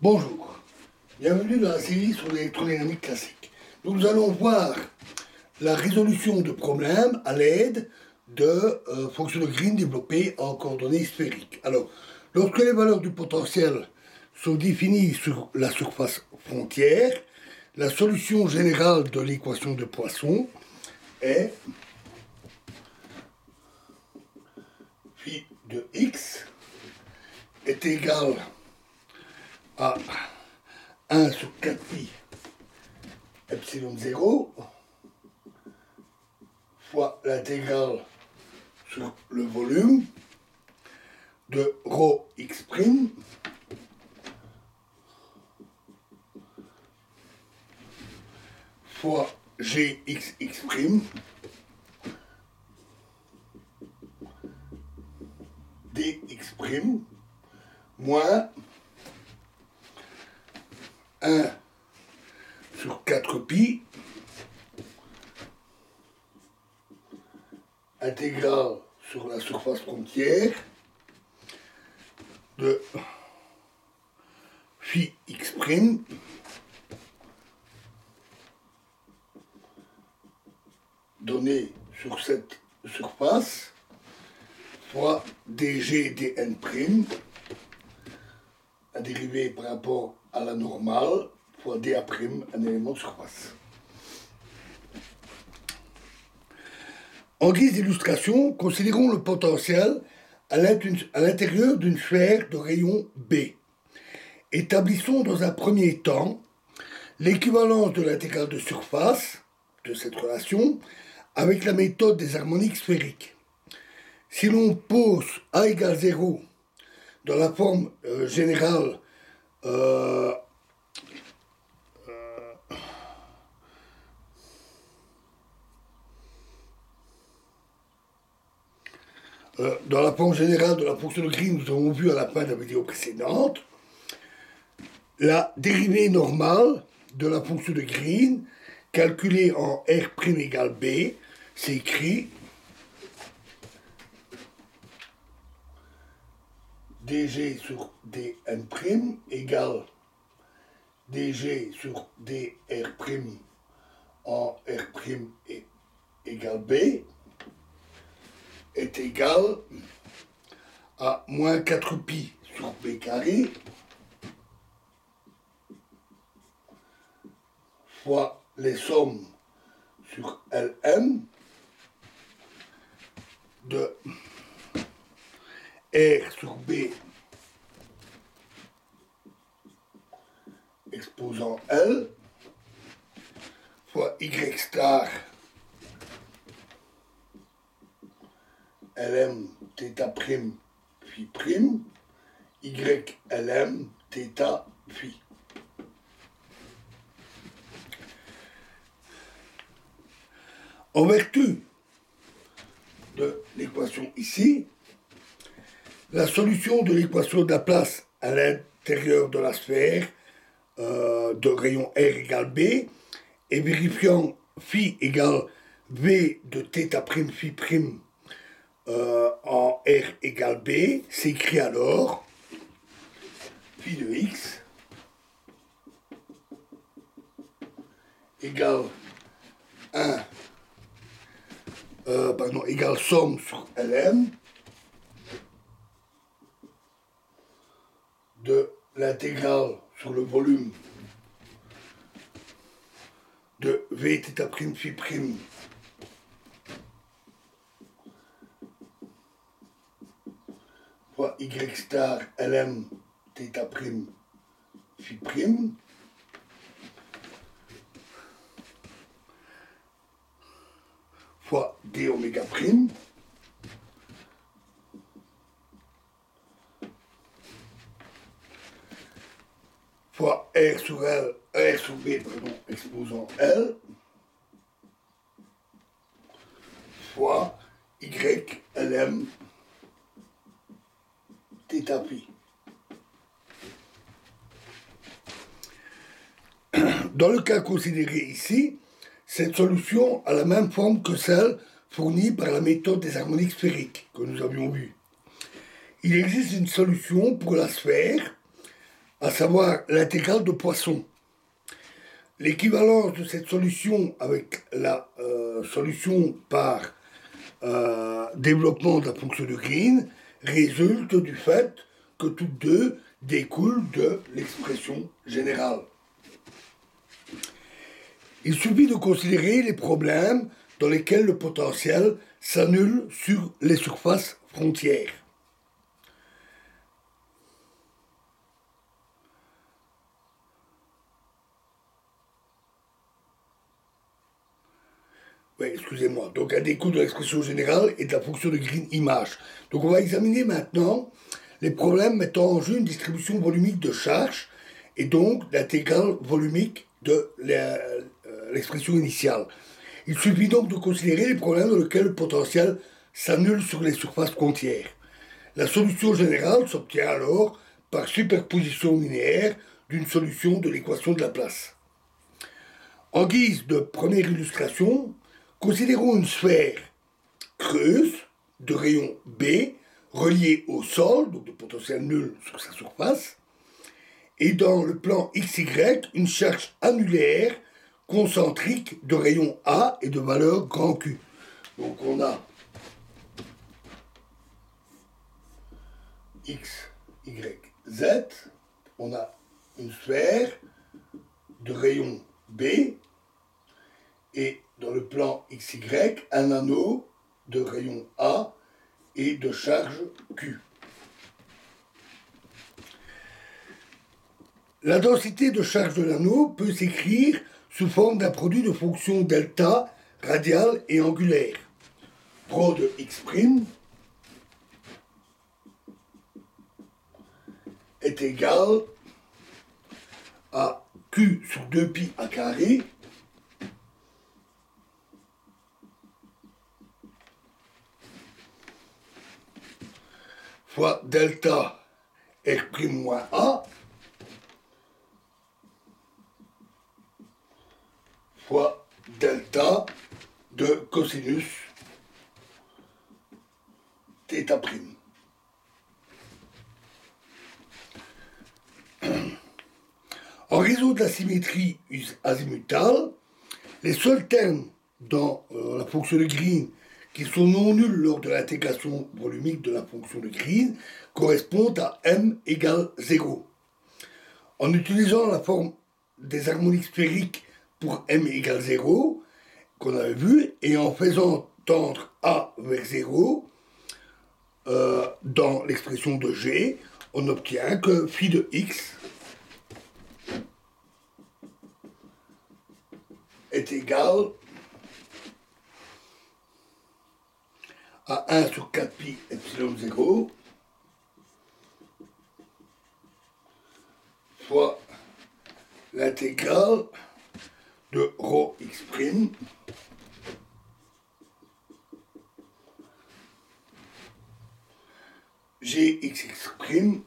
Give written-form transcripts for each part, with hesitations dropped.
Bonjour, bienvenue dans la série sur l'électrodynamique classique. Nous allons voir la résolution de problèmes à l'aide de fonctions de Green développées en coordonnées sphériques. Alors, lorsque les valeurs du potentiel sont définies sur la surface frontière, la solution générale de l'équation de Poisson est phi de x est égal à 1 sur 4 pi epsilon 0 fois l'intégrale sur le volume de rho x' fois gxx' dx' moins 1 sur 4 pi intégrale sur la surface frontière de phi x' donné sur cette surface fois dg dn', la dérivée par rapport à la normale, fois dA', un élément de surface. En guise d'illustration, considérons le potentiel à l'intérieur d'une sphère de rayon B. Établissons dans un premier temps l'équivalence de l'intégrale de surface de cette relation avec la méthode des harmoniques sphériques. Si l'on pose A égale 0 dans la forme générale dans la forme générale de la fonction de Green, nous avons vu à la fin de la vidéo précédente, la dérivée normale de la fonction de Green, calculée en R' égale B, c'est écrit dg sur dn' égale dg sur dr' en R' égale B est égal à moins 4 pi sur b carré fois les sommes sur Lm de R sur B exposant L fois Y star Lm θ' phi prime Y Lm θ phi. En vertu de l'équation ici, la solution de l'équation de la place à l'intérieur de la sphère de rayon R égale B et vérifiant phi égale V de θ' phi prime en R égale B, s'écrit alors phi de x égale 1 égale somme sur Lm de l'intégrale sur le volume de Vθ' phi prime fois Y star Lm θ' phi prime fois d oméga prime fois R sur B, exposant L fois Y Lm θ phi. Dans le cas considéré ici, cette solution a la même forme que celle fournie par la méthode des harmoniques sphériques que nous avions vue. Il existe une solution pour la sphère à savoir l'intégrale de Poisson. L'équivalence de cette solution avec la solution par développement de la fonction de Green résulte du fait que toutes deux découlent de l'expression générale. Il suffit de considérer les problèmes dans lesquels le potentiel s'annule sur les surfaces frontières. Oui, excusez-moi. Donc, elle découle de l'expression générale et de la fonction de Green image. Donc, on va examiner maintenant les problèmes mettant en jeu une distribution volumique de charge et donc l'intégrale volumique de l'expression initiale. Il suffit donc de considérer les problèmes dans lesquels le potentiel s'annule sur les surfaces frontières. La solution générale s'obtient alors par superposition linéaire d'une solution de l'équation de Laplace. En guise de première illustration, considérons une sphère creuse de rayon B reliée au sol, donc de potentiel nul sur sa surface, et dans le plan XY, une charge annulaire concentrique de rayon A et de valeur grand Q. Donc on a X, Y, Z, on a une sphère de rayon B et dans le plan XY, un anneau de rayon A et de charge Q. La densité de charge de l'anneau peut s'écrire sous forme d'un produit de fonctions delta, radiale et angulaire. Rho de x' est égal à Q sur 2pi à carré fois delta R' moins A fois delta de cosinus θ'. En raison de la symétrie azimutale, les seuls termes dans la fonction de Green qui sont non nuls lors de l'intégration volumique de la fonction de Green correspondent à m égale 0. En utilisant la forme des harmoniques sphériques pour m égale 0, qu'on avait vu, et en faisant tendre a vers 0, dans l'expression de G, on obtient que phi de x est égal à 1 sur 4pi epsilon 0 fois l'intégrale de rho x' gxx'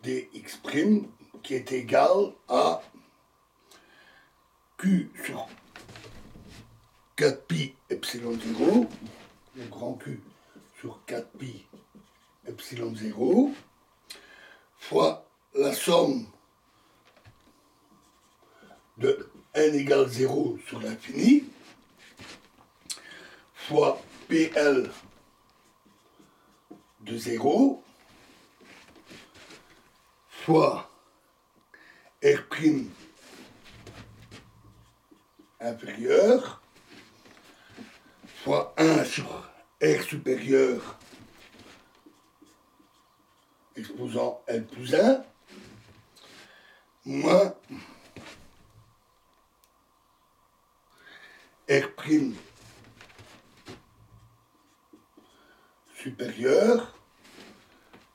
dx' qui est égal à q sur 4pi epsilon 0, le grand Q sur 4pi epsilon 0, fois la somme de n égale 0 sur l'infini, fois PL de 0, fois R' inférieur, fois 1 sur R supérieur exposant L plus 1, moins R' supérieur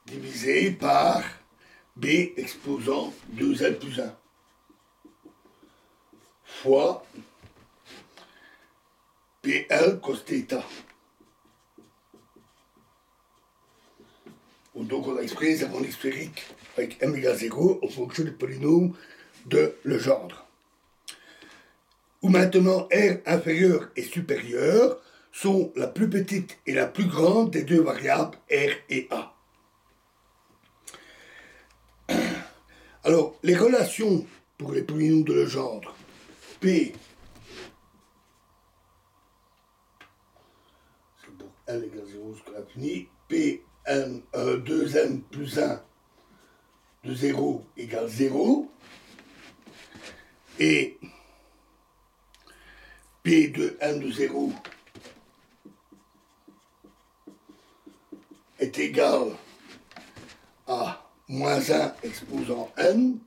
divisé par B exposant 2L plus 1 fois PL cos θ. Donc on a exprimé les harmoniques sphériques avec m égale 0 en fonction du polynôme de Legendre. Où maintenant R inférieur et supérieur sont la plus petite et la plus grande des deux variables R et A. Alors, les relations pour les polynômes de Legendre, P, c'est pour n égale 0 jusqu'à l'infini, P, n, 2n plus 1 de 0 égale 0, et P de n de 0 est égal à moins 1 exposant n,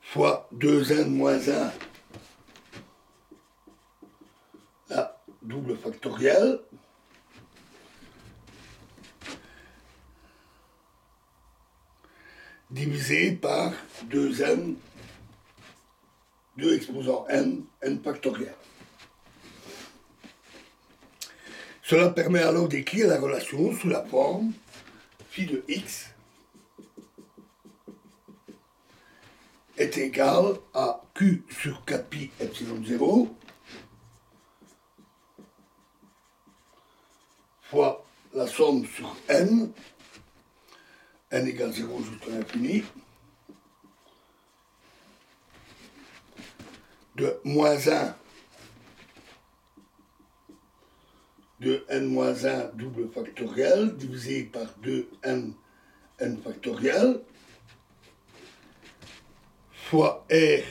fois 2n moins 1, la double factorielle, divisé par 2n, 2 exposant n, n factoriel. Cela permet alors d'écrire la relation sous la forme phi de x est égal à q sur 4pi epsilon 0 fois la somme sur n égale 0 jusqu'à l'infini, de moins 1 de n-1 double factoriel divisé par 2n n factoriel fois r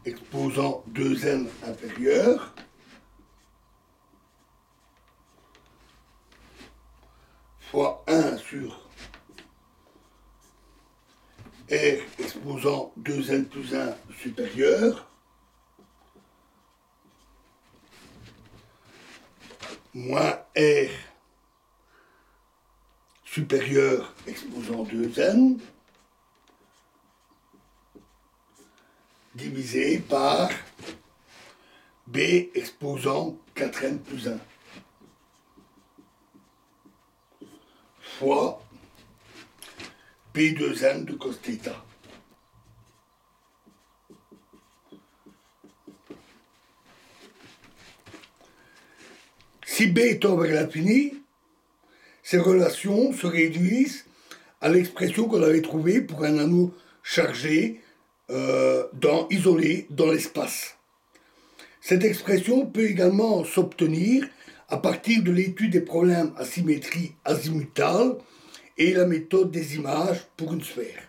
exposant 2n inférieur fois 1 sur r exposant 2n plus 1 supérieur moins r supérieur exposant 2n divisé par b exposant 4n plus 1 fois p2n de cos θ. Si b tend vers l'infini, ces relations se réduisent à l'expression qu'on avait trouvée pour un anneau chargé isolé dans l'espace. Cette expression peut également s'obtenir à partir de l'étude des problèmes à symétrie azimutale et la méthode des images pour une sphère.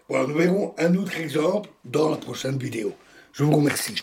Voilà, nous verrons un autre exemple dans la prochaine vidéo. Je vous remercie.